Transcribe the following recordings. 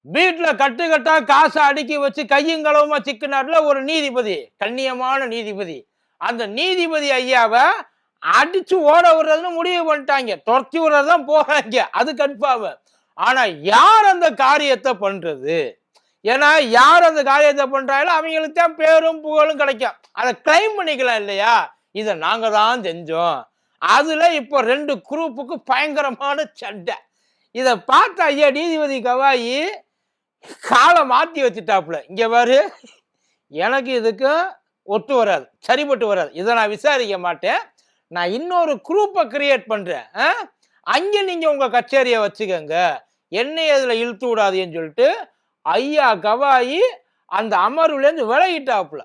வீட்டுல கட்டுக்கட்டா காசை அடுக்கி வச்சு கையும் களவுமா சிக்கினார்ல ஒரு நீதிபதி, கண்ணியமான நீதிபதி. அந்த நீதிபதி ஐயாவை அடிச்சு ஓட விடுறதுன்னு முடிவு பண்ணிட்டாங்க. துரத்தி விடுறதுதான் போறாங்க, அது கன்ஃபார்ம். ஆனா யார் அந்த காரியத்தை பண்றது? ஏன்னா யார் அந்த காரியத்தை பண்றாங்களோ அவங்களுக்கு தான் பேரும் புகழும் கிடைக்கும். அதை கிளைம் பண்ணிக்கலாம் இல்லையா? இதை நாங்க தான் செஞ்சோம். அதுல இப்ப 2 குரூப்புக்கு பயங்கரமான சண்டை. இதை பார்த்த ஐயா நீதிபதி கவாயி காலை மாத்தி வச்சுட்டாப்புல. இங்க பாரு, எனக்கு இதுக்கு ஒட்டு வராது, சரிபட்டு வராது. இதை நான் விசாரிக்க மாட்டேன். நான் இன்னொரு குரூப்பை கிரியேட் பண்றேன். அங்க நீங்க உங்க கச்சேரியை வச்சுக்கங்க, என்னை அதுல இழுத்து விடாதுன்னு சொல்லிட்டு ஐயா கவாயி அந்த அமர்வுல இருந்து விலகிட்டாப்புல.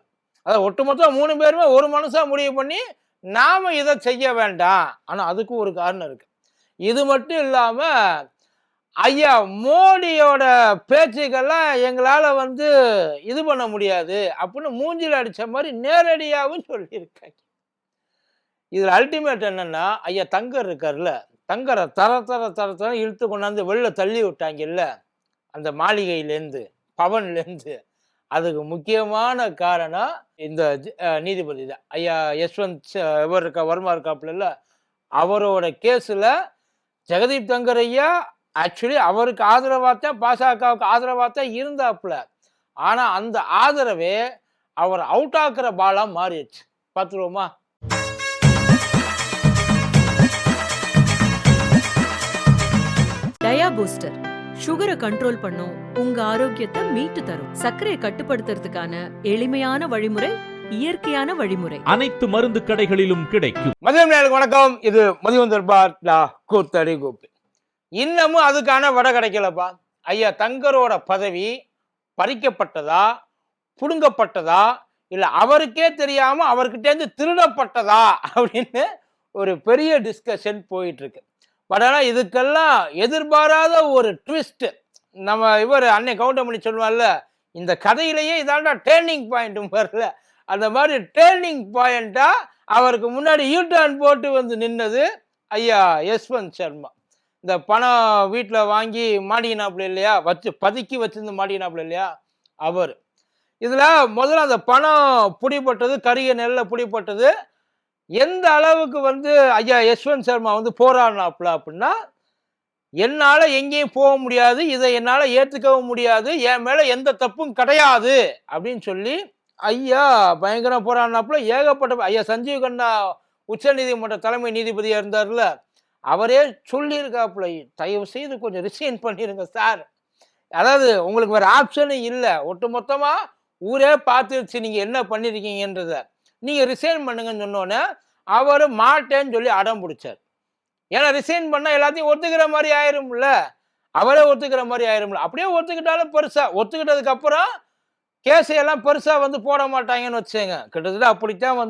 அதாவது ஒட்டுமொத்தம் 3 பேருமே ஒரு மனசா முடிவு பண்ணி நாம இதை செய்ய வேண்டாம். ஆனா அதுக்கு ஒரு காரணம் இருக்கு. இது மட்டும் இல்லாம ஐயா மோடியோட பேச்சுக்கெல்லாம் எங்களால இது பண்ண முடியாது அப்படின்னு மூஞ்சில அடிச்ச மாதிரி நேரடியாகவும் சொல்லியிருக்காங்க. இதுல அல்டிமேட் என்னன்னா, ஐயா தங்கர் இருக்காருல்ல, தங்கரை தர தர தர தர இழுத்து கொண்டாந்து வெளில தள்ளி விட்டாங்கல்ல அந்த மாளிகையிலேருந்து, பவன்லேருந்து. அதுக்கு முக்கியமான காரணம் இந்த நீதிபதி தான். ஐயா யஸ்வந்த் இவர் வர்மா இருக்காப்புல, அவரோட கேஸில் ஜெகதீப் தங்கர் ஐயா ஆக்சுவலி அவருக்கு ஆதரவாத்தான், பாஜகவுக்கு ஆதரவாத்தான் இருந்தாப்புல. ஆனா அந்த ஆதரவே அவர் அவுட் ஆக்குற பாலா மாறிடுச்சு. பார்த்துருவோமா? டயா பூஸ்டர் சுகரை கண்ட்ரோல் பண்ணும், உங்க ஆரோக்கியத்தை மீட்டு தரும். சர்க்கரையை கட்டுப்படுத்துறதுக்கான எளிமையான வழிமுறை, இயற்கையான வழிமுறை. அனைத்து மருந்து கடைகளிலும் கிடைக்கும். மதியம் வணக்கம். இது மதிவந்தர் பாட்லா கூத்தடி கூப்பி. இன்னமும் அதுக்கான வடை கிடைக்கலப்பா. ஐயா தங்கரோட பதவி பறிக்கப்பட்டதா, புடுங்கப்பட்டதா, இல்ல அவருக்கே தெரியாம அவர்கிட்ட திருடப்பட்டதா அப்படின்னு ஒரு பெரிய டிஸ்கஷன் போயிட்டு இருக்கு. பட் ஆனால் இதுக்கெல்லாம் எதிர்பாராத ஒரு ட்விஸ்ட். நம்ம இவர் அன்னை கவுண்டமணி சொல்லுவார்ல, இந்த கதையிலேயே இதாண்டா டேர்னிங் பாயிண்ட் வரல, அந்த மாதிரி டேர்னிங் பாயிண்டா அவருக்கு முன்னாடி யூட்டர்ன் போட்டு நின்னது ஐயா யஸ்வந்த் சர்மா. இந்த பணம் வீட்டில் வாங்கி மாட்டிக்கினாப்புல இல்லையா, பதுக்கி வச்சிருந்து மாட்டிக்கினாப்புல இல்லையா அவர். இதில் முதல்ல அந்த பணம் பிடிப்பட்டது, கரிய நெல்லில் பிடிப்பட்டது எந்த அளவுக்கு ஐயா யஸ்வந்த் சர்மா போராடினாப்புல அப்படின்னா, என்னால் எங்கேயும் போக முடியாது, இதை என்னால் ஏற்றுக்கவும் முடியாது, என் மேலே எந்த தப்பும் கிடையாது அப்படின்னு சொல்லி ஐயா பயங்கரம் போராடினாப்புல. ஏகப்பட்ட ஐயா சஞ்சீவ் கண்ணா உச்ச நீதிமன்ற தலைமை நீதிபதியாக இருந்தார்ல, அவரே சொல்லியிருக்காப்புல, தயவு செய்து கொஞ்சம் ரிசைன் பண்ணிடுங்க சார். அதாவது உங்களுக்கு வேறு ஆப்ஷனும் இல்லை, ஒட்டு மொத்தமாக ஊரே பார்த்துருச்சு நீங்கள் என்ன பண்ணியிருக்கீங்கன்றத, நீங்கள் ரிசைன் பண்ணுங்கன்னு சொன்னோன்னே அவர் மாட்டேன்னு சொல்லி அடம் பிடிச்சார். ஏன்னா ரிசைன் பண்ணால் எல்லாத்தையும் ஒத்துக்கிற மாதிரி ஆயிரும்ல, அவரே ஒத்துக்கிற மாதிரி ஆயிரும்ல. அப்படியே ஒத்துக்கிட்டாலும் பெருசாக ஒத்துக்கிட்டதுக்கு அப்புறம் கேஸையெல்லாம் பெருசாக போட மாட்டாங்கன்னு வச்சுங்க. கிட்டத்தட்ட அப்படித்தான்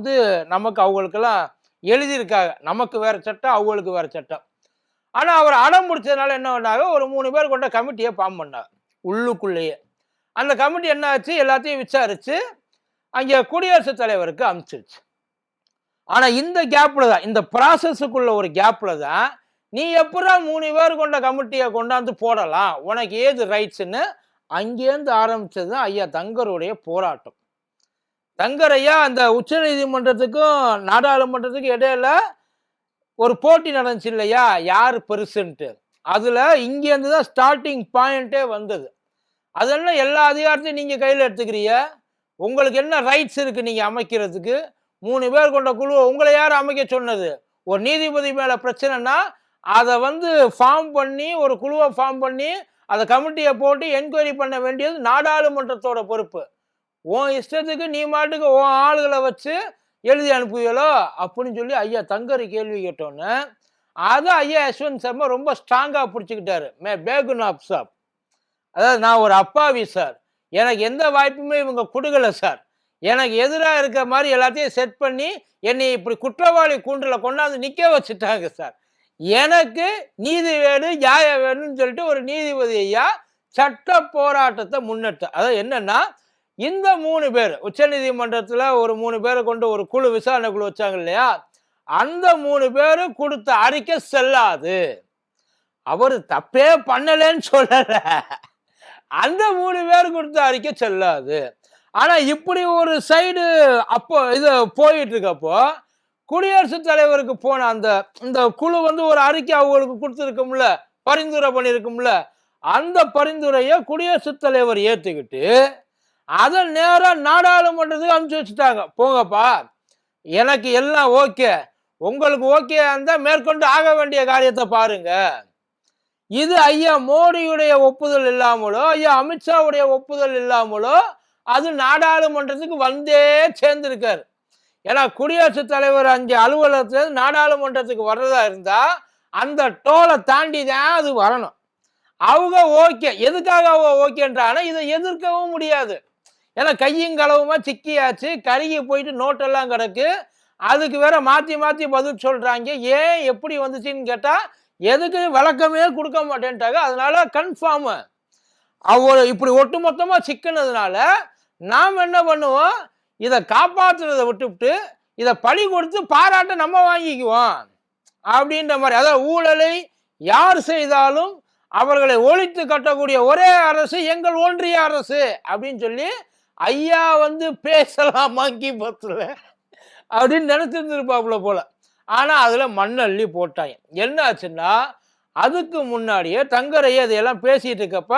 நமக்கு அவங்களுக்கெல்லாம் எழுதியிருக்காங்க. நமக்கு வேற சட்டம், அவங்களுக்கு வேற சட்டம். ஆனால் அவர் அடம் பிடிச்சதுனால என்ன பண்ணாங்க, ஒரு 3 பேர் கொண்ட கமிட்டியை ஃபார்ம் பண்ணாங்க உள்ளுக்குள்ளேயே. அந்த கமிட்டி என்ன ஆச்சு, எல்லாத்தையும் விசாரிச்சு அங்கே குடியரசுத் தலைவருக்கு அனுப்பிச்சிருச்சு. ஆனா இந்த கேப்ல தான், இந்த ப்ராசஸுக்குள்ள ஒரு கேப்ல தான் நீ எப்படா 3 பேர் கொண்ட கமிட்டியை கொண்டாந்து போடலாம், உனக்கு ஏது ரைட்ஸ்ன்னு அங்கேருந்து ஆரம்பிச்சது தான் ஐயா தங்கருடைய போராட்டம். தங்கர் ஐயா அந்த உச்ச நீதிமன்றத்துக்கும் நாடாளுமன்றத்துக்கும் இடையில ஒரு போட்டி நடந்துச்சு இல்லையா, யார் பெருசுன்ட்டு. அதுல இங்கேருந்து தான் ஸ்டார்டிங் பாயிண்டே வந்தது. அதெல்லாம் எல்லா அதிகாரத்தையும் நீங்க கையில் எடுத்துக்கிறீங்க, உங்களுக்கு என்ன ரைட்ஸ் இருக்கு நீங்க அமைக்கிறதுக்கு? 3 பேர் கொண்ட குழுவை உங்களை யார் அமைக்க சொன்னது? ஒரு நீதிபதி மேல பிரச்சனைனா அதை ஃபார்ம் பண்ணி, ஒரு குழுவை ஃபார்ம் பண்ணி அதை கமிட்டியை போட்டு என்கொயரி பண்ண வேண்டியது நாடாளுமன்றத்தோட பொறுப்பு. உன் இஷ்டத்துக்கு நீ மாட்டுக்கு உன் ஆளுகளை வச்சு எழுதி அனுப்புவீங்களோ அப்படின்னு சொல்லி ஐயா தங்கர் கேள்வி கேட்டோன்னு அதை ஐயா யஸ்வந்த் சர்மா ரொம்ப ஸ்ட்ராங்கா பிடிச்சிக்கிட்டாரு. பேகுனாப் சாப், அதாவது நான் ஒரு அப்பாவி சார், எனக்கு எந்த வாய்ப்புமே இவங்க கொடுக்கல சார், எனக்கு எதிராக இருக்க மாதிரி எல்லாத்தையும் செட் பண்ணி என்னை இப்படி குற்றவாளி கூண்டில் கொண்டாந்து நிற்க வச்சுட்டாங்க சார், எனக்கு நீதி வேணும், நியாயம் வேணும்னு சொல்லிட்டு ஒரு நீதிபதி ஐயா சட்ட போராட்டத்தை முன்னெடுத்த. அதாவது என்னன்னா, இந்த 3 பேர் உச்ச நீதிமன்றத்தில் ஒரு 3 பேரை கொண்டு ஒரு குழு, விசாரணை குழு வச்சாங்க இல்லையா, அந்த 3 பேரும் கொடுத்த அறிக்கை செல்லாது. அவர் தப்பே பண்ணலன்னு சொல்லல, அந்த 3 பேர் கொடுத்த அறிக்கை செல்லாது. ஆனா இப்படி ஒரு சைடு அப்போ இது போயிட்டு இருக்கப்போ குடியரசுத் தலைவருக்கு போன அந்த இந்த குழு வந்து ஒரு அறிக்கை அவங்களுக்கு கொடுத்துருக்கும்ல, பரிந்துரை பண்ணியிருக்கும்ல, அந்த பரிந்துரையை குடியரசுத் தலைவர் ஏத்துக்கிட்டு அதை நேரா நாடாளுமன்றத்துக்கு அனுப்பிச்சு வச்சுட்டாங்க. போங்கப்பா, எனக்கு எல்லாம் ஓகே, உங்களுக்கு ஓகே இருந்தா மேற்கொண்டு ஆக வேண்டிய காரியத்தை பாருங்க. இது ஐயா மோடியுடைய ஒப்புதல் இல்லாமலோ ஐயா அமித்ஷாவுடைய ஒப்புதல் இல்லாமலோ அது நாடாளுமன்றத்துக்கு வந்தே சேர்ந்திருக்காரு. ஏன்னா குடியரசுத் தலைவர் அங்கே அலுவலகத்துல நாடாளுமன்றத்துக்கு வர்றதா இருந்தா அந்த டோலை தாண்டி தான் அது வரணும். அவங்க ஓகே, எதுக்காக அவங்க ஓகேன்றானா இதை எதிர்க்கவும் முடியாது. ஏன்னா கையும் களவுமா சிக்கியாச்சு, கருகி போயிட்டு நோட்டெல்லாம் கிடக்கு. அதுக்கு வேற மாத்தி மாத்தி பதில் சொல்றாங்க. ஏன் எப்படி வந்துச்சுன்னு கேட்டா எதுக்கு விளக்கமே கொடுக்க மாட்டேன்ட்டாங்க. அதனால கன்ஃபார்ம் அவர் இப்படி ஒட்டுமொத்தமா சிக்கினதுனால நாம் என்ன பண்ணுவோம், இதை காப்பாற்றுறதை விட்டுவிட்டு இதை பழி கொடுத்து பாராட்ட நம்ம வாங்கிக்குவோம் அப்படின்ற மாதிரி. அதாவது ஊழலை யார் செய்தாலும் அவர்களை ஒழித்து கட்டக்கூடிய ஒரே அரசு எங்கள் ஒன்றிய அரசு அப்படின்னு சொல்லி ஐயா வந்து பேசலாம் மங்கி பத்துல அப்படின்னு நினைச்சிருந்துருப்பாப்புல போல. ஆனா அதுல மண்ணள்ளி போட்டாங்க. என்ன ஆச்சுன்னா அதுக்கு முன்னாடியே தங்கரையே இதையெல்லாம் பேசிட்டு இருக்கப்ப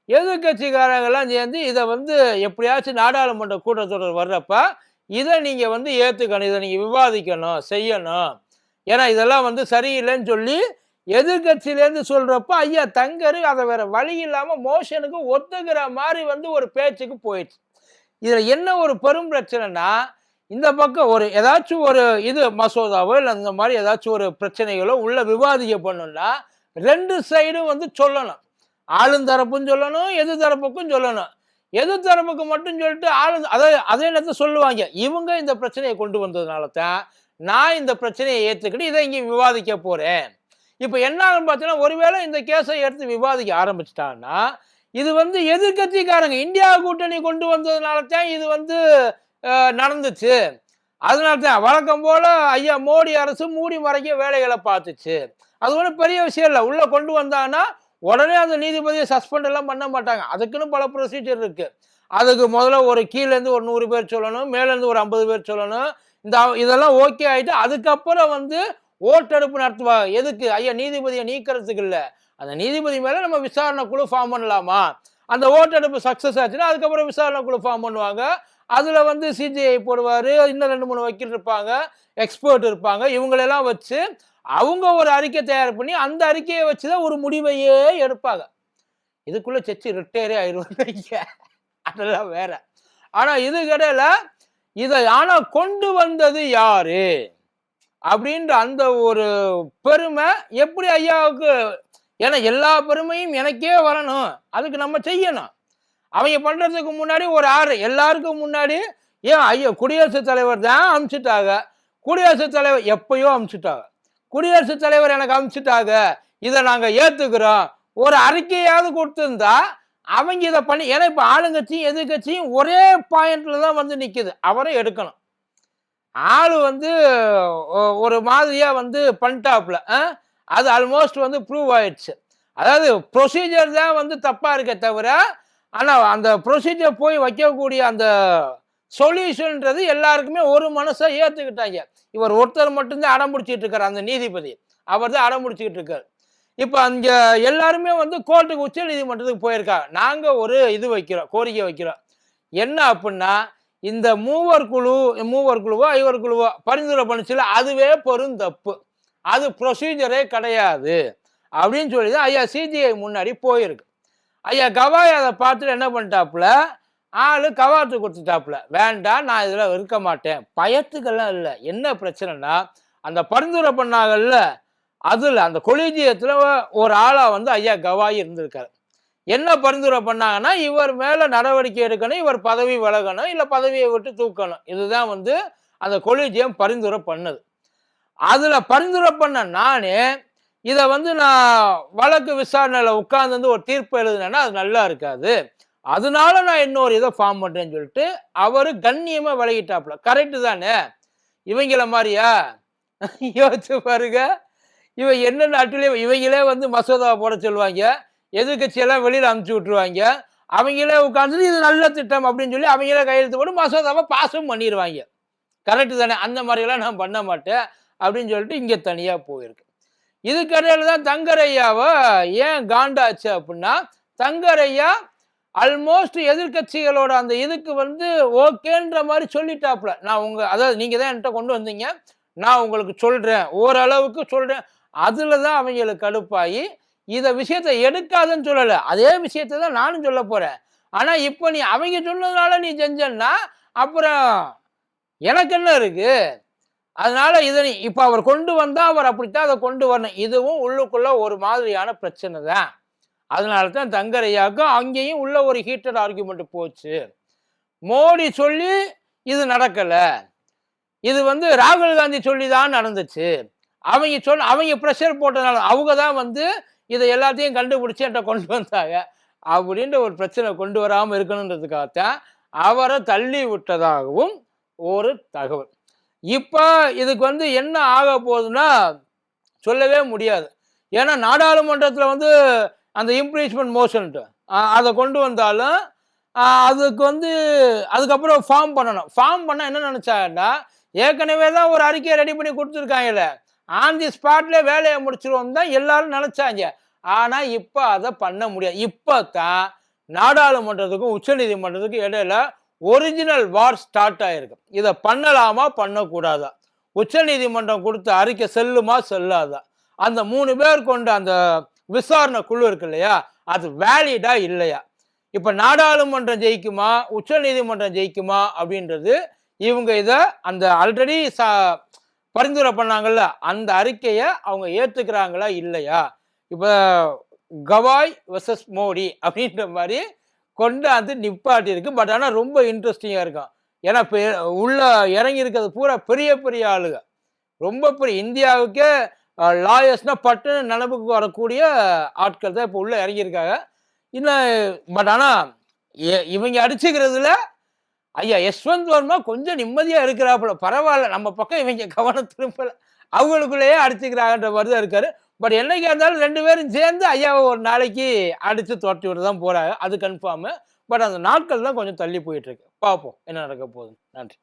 எதிர்கட்சிக்காரங்கெல்லாம் சேர்ந்து இதை வந்து எப்படியாச்சும் நாடாளுமன்ற கூட்டத்தொடர் வர்றப்ப இதை நீங்க வந்து ஏத்துக்கணும், இதை நீங்க விவாதிக்கணும், செய்யணும், ஏன்னா இதெல்லாம் வந்து சரியில்லைன்னு சொல்லி எதிர்கட்சியிலேருந்து சொல்றப்ப ஐயா தங்கர் அதை வேற வழி இல்லாம மோஷனுக்கு ஒத்துக்கிற மாதிரி வந்து ஒரு பேச்சுக்கு போயிடுச்சு. இதுல என்ன ஒரு பெரும் பிரச்சனைனா, இந்த பக்கம் ஒரு ஏதாச்சும் ஒரு இது மசோதாவோ இல்லை அந்த மாதிரி ஏதாச்சும் ஒரு பிரச்சனைகளோ உள்ள விவாதிக்க பண்ணணும்னா 2 சைடும் வந்து சொல்லணும். ஆளுந்தரப்பும் சொல்லணும், எதிர்த்தரப்புக்கும் சொல்லணும். எதிர்த்தரப்புக்கு மட்டும் சொல்லிட்டு அதே நேரத்தில் சொல்லுவாங்க, இவங்க இந்த பிரச்சனையை கொண்டு வந்ததுனால தான் நான் இந்த பிரச்சனையை ஏற்றுக்கிட்டு இதை இங்கே விவாதிக்க போறேன். இப்போ என்ன பார்த்தீங்கன்னா, ஒருவேளை இந்த கேஸை எடுத்து விவாதிக்க ஆரம்பிச்சிட்டாங்கன்னா இது வந்து எதிர்கட்சிக்காரங்க இந்தியா கூட்டணி கொண்டு வந்ததுனால தான் இது வந்து நடந்துச்சு. அதனால தான் வழக்கம் போல ஐயா மோடி அரசு மூடி மறைக்க வேலைகளை பார்த்துச்சு. அது ஒன்றும் பெரிய விஷயம் இல்லை. உள்ள கொண்டு வந்தாங்கன்னா உடனே அந்த நீதிபதியை சஸ்பெண்ட் எல்லாம் பண்ண மாட்டாங்க. அதுக்குன்னு பல ப்ரொசீஜர் இருக்கு. அதுக்கு முதல்ல ஒரு கீழேருந்து ஒரு 100 பேர் சொல்லணும், மேலேருந்து ஒரு 50 பேர் சொல்லணும். இதெல்லாம் ஓகே ஆயிட்டு அதுக்கப்புறம் வந்து ஓட்டெடுப்பு நடத்துவாங்க. எதுக்கு? ஐயா நீதிபதியை நீக்கிறதுக்கு இல்லை, அந்த நீதிபதி மேல நம்ம விசாரணை குழு ஃபார்ம் பண்ணலாமா. அந்த ஓட்டெடுப்பு சக்சஸ் ஆச்சுன்னா அதுக்கப்புறம் விசாரணை குழு ஃபார்ம் பண்ணுவாங்க. அதுல வந்து சிஜிஐ போடுவாரு, இன்னும் 2-3 வக்கீல் இருப்பாங்க, எக்ஸ்பர்ட் இருப்பாங்க. இவங்களெல்லாம் வச்சு அவங்க ஒரு அறிக்கை தயார் பண்ணி அந்த அறிக்கையை வச்சுதான் ஒரு முடிவையே எடுப்பாங்க. இதுக்குள்ள செச்சு ரிட்டையரே ஆயிடுவாங்க. அதெல்லாம் வேற. ஆனா இது கிடையில இதை ஆனா கொண்டு வந்தது யாரு அப்படின்ற அந்த ஒரு பெருமை எப்படி ஐயாவுக்கு, ஏன்னா எல்லா பெருமையும் எனக்கே வரணும், அதுக்கு நம்ம செய்யணும். அவங்க பண்றதுக்கு முன்னாடி ஒரு எல்லாருக்கும் முன்னாடி ஏன் ஐயா குடியரசுத் தலைவர் தான் அனுப்பிச்சுட்டாங்க, குடியரசுத் தலைவர் எப்பயோ அனுப்பிச்சுட்டாங்க, குடியரசுத் தலைவர் எனக்கு அனுப்பிச்சுட்டாங்க, இதை நாங்க ஏத்துக்கிறோம், ஒரு அறிக்கையாவது கொடுத்திருந்தா அவங்க இதை பண்ணி. ஏன்னா இப்ப ஆளுங்கட்சியும் எதிர்கட்சியும் ஒரே பாயிண்ட்ல தான் வந்து நிக்குது. அவரை எடுக்கணும். ஆளு வந்து ஒரு மாதிரியா வந்து பண்ணிட்டாப்ல. அது ஆல்மோஸ்ட் வந்து ப்ரூவ் ஆயிடுச்சு. அதாவது ப்ரொசீஜர் தான் வந்து தப்பா இருக்க தவிர, ஆனா அந்த ப்ரொசீஜர் போய் வைக்கக்கூடிய அந்த சொல்யூஷன்ன்றது எல்லாருக்குமே ஒரு மனசா ஏத்துக்கிட்டாங்க. இவர் ஒருத்தர் மட்டும்தான் அடம் பிடிச்சிட்டு இருக்காரு, அந்த நீதிபதி அவர் தான் அடம் பிடிச்சிக்கிட்டு இருக்காரு. இப்ப அங்க எல்லாருமே வந்து கோர்ட்டுக்கு உச்ச நீதிமன்றத்துக்கு போயிருக்காங்க. நாங்க ஒரு இது வைக்கிறோம், கோரிக்கை வைக்கிறோம். என்ன அப்படின்னா, இந்த மூவர் குழுவோ 5 குழுவோ பரிந்துரை பண்ணிச்சுல அதுவே பெருந்தப்பு, அது ப்ரொசீஜரே கிடையாது அப்படின்னு சொல்லி தான் ஐயா சிஜிஐ முன்னாடி போயிருக்கு. ஐயா கவாய் அதை பார்த்துட்டு என்ன பண்ணிட்டாப்புல, ஆளு கவாத்து கொடுத்துட்டாப்புல, வேண்டாம் நான் இதுல இருக்க மாட்டேன். பயத்துக்கெல்லாம் இல்லை. என்ன பிரச்சனைனா, அந்த பரிந்துரை பண்ணாங்கல்ல அதுல அந்த கொலிஜியத்துல ஒரு ஆளா வந்து ஐயா கவாய் இருந்திருக்காரு. என்ன பரிந்துரை பண்ணாங்கன்னா, இவர் மேல நடவடிக்கை எடுக்கணும், இவர் பதவி விலகணும், இல்ல பதவியை விட்டு தூக்கணும். இதுதான் வந்து அந்த கொலிஜியம் பரிந்துரை பண்ணது. அதுல பரிந்துரை பண்ண நானே இதை வந்து நான் வழக்கு விசாரணையில உட்கார்ந்து வந்து ஒரு தீர்ப்பு எழுதுனேன்னா அது நல்லா இருக்காது, அதனால நான் இன்னொரு இதை ஃபார்ம் பண்றேன்னு சொல்லிட்டு அவரு கண்ணியமா விலகிட்டாப்புல. கரெக்டு தானே? இவங்கள மாதிரியா? யோசிச்சு பாருங்க. இவன் என்ன நாட்டிலே இவங்களே வந்து மசோதாவை போட சொல்லுவாங்க, எதிர்கட்சியெல்லாம் வெளியில அனுப்பிச்சு விட்டுருவாங்க. அவங்களே உட்காந்து இது நல்ல திட்டம் அப்படின்னு சொல்லி அவங்களே கையெழுத்து போட்டு மசோதாவை பாஸும் பண்ணிடுவாங்க. கரெக்டு தானே? அந்த மாதிரியெல்லாம் நான் பண்ண மாட்டேன் அப்படின்னு சொல்லிட்டு இங்கே தனியாக போயிருக்கு. இதுக்கடையில் தான் தங்கரையாவை ஏன் காண்டாச்சு அப்படின்னா, தங்கரையா ஆல்மோஸ்ட் எதிர்கட்சிகளோட அந்த இதுக்கு ஓகேன்ற மாதிரி சொல்லிட்டாப்புல. நான் அதாவது நீங்க தான் என்கிட்ட கொண்டு வந்தீங்க, நான் உங்களுக்கு சொல்றேன், ஓரளவுக்கு சொல்றேன். அதுல தான் அவங்களுக்கு கடுப்பாகி விஷயத்தை எடுக்காதுன்னு சொல்லலை, அதே விஷயத்தை தான் நானும் சொல்ல போறேன். ஆனா இப்போ நீ அவங்க சொன்னதுனால நீ செஞ்சன்னா அப்புறம் எனக்கு என்ன இருக்கு? அதனால நீ இப்ப அவர் கொண்டு வந்தா அவர் அப்படித்தான் அதை கொண்டு வரணும். இதுவும் உள்ளுக்குள்ள ஒரு மாதிரியான பிரச்சனை தான். அதனால தான் தங்கரையாவுக்கும் அங்கேயும் உள்ள ஒரு ஹீட்டட் ஆர்குமெண்ட் போச்சு. மோடி சொல்லி இது நடக்கல, இது ராகுல் காந்தி சொல்லி தான் நடந்துச்சு. அவங்க ப்ரெஷர் போட்டதுனால அவங்க தான் இதை எல்லாத்தையும் கண்டுபிடிச்சு என்கிட்ட கொண்டு வந்தாங்க அப்படின்ற ஒரு பிரச்சனை கொண்டு வராமல் இருக்கணுன்றதுக்காகத்தான் அவரை தள்ளி விட்டதாகவும் ஒரு தகவல். இப்போ இதுக்கு என்ன ஆக போகுதுன்னா சொல்லவே முடியாது. ஏன்னா நாடாளுமன்றத்தில் அந்த இம்ப்ரீச்மெண்ட் மோஷன்ட்டு அதை கொண்டு வந்தாலும் அதுக்கு அதுக்கப்புறம் ஃபார்ம் பண்ணணும். ஃபார்ம் பண்ண என்ன நினச்சாங்கன்னா, ஏற்கனவே தான் ஒரு அறிக்கையை ரெடி பண்ணி கொடுத்துருக்காங்கல்ல, ஆன் தி ஸ்பாட்ல வேலையை முடிச்சிருவோம் தான் எல்லாரும் நினைச்சாங்க. ஆனா இப்போ அதை பண்ண முடியாது. இப்போ தான் நாடாளுமன்றத்துக்கும் உச்ச நீதிமன்றத்துக்கும் இடையில ஒரிஜினல் வார் ஸ்டார்ட் ஆயிருக்கு. இதை பண்ணலாமா பண்ணக்கூடாதா, உச்ச நீதிமன்றம் கொடுத்த அறிக்கை செல்லுமா செல்லாதா, அந்த 3 பேர் கொண்ட அந்த விசாரணை குழு இருக்கு இல்லையா, அது வேலிடா இல்லையா, இப்ப நாடாளுமன்றம் ஜெயிக்குமா உச்ச நீதிமன்றம் ஜெயிக்குமா அப்படின்றது இவங்க அந்த ஆல்ரெடி பரிந்துரை பண்ணாங்கல்ல அந்த அறிக்கையை அவங்க ஏற்றுக்கிறாங்களா இல்லையா. இப்ப கவாய் வெர்சஸ் மோடி அப்படின்ற மாதிரி கொண்டு நிப்பாட்டி இருக்கு. பட் ஆனால் ரொம்ப இன்ட்ரெஸ்டிங்காக இருக்கும். ஏன்னா உள்ள இறங்கி இருக்கிறது பூரா பெரிய பெரிய ஆளுங்க, ரொம்ப பெரிய இந்தியாவுக்கே லாயர்ஸ்னா பட்டு நினைவுக்கு வரக்கூடிய ஆட்கள் தான் இப்போ உள்ள இறங்கியிருக்காங்க. இன்னும் பட் ஆனால் இவங்க அடிச்சுக்கிறதுல ஐயா யஷ்வந்த் வர்மா கொஞ்சம் நிம்மதியாக இருக்கிறாப்புல, பரவாயில்ல, நம்ம பக்கம் இவங்க கவனம் திரும்பல, அவங்களுக்குள்ளேயே அடிச்சுக்கிறாங்கன்ற மாதிரி தான் இருக்காரு. பட் என்னைக்கா இருந்தாலும் 2 பேரும் சேர்ந்து ஐயாவை ஒரு நாளைக்கு அடித்து துரட்டி விட்டு தான் போகிறாங்க, அது கன்ஃபார்மு. பட் அந்த நாட்கள் தான் கொஞ்சம் தள்ளி போயிட்டு இருக்கு. பார்ப்போம் என்ன நடக்க போகுது. நன்றி.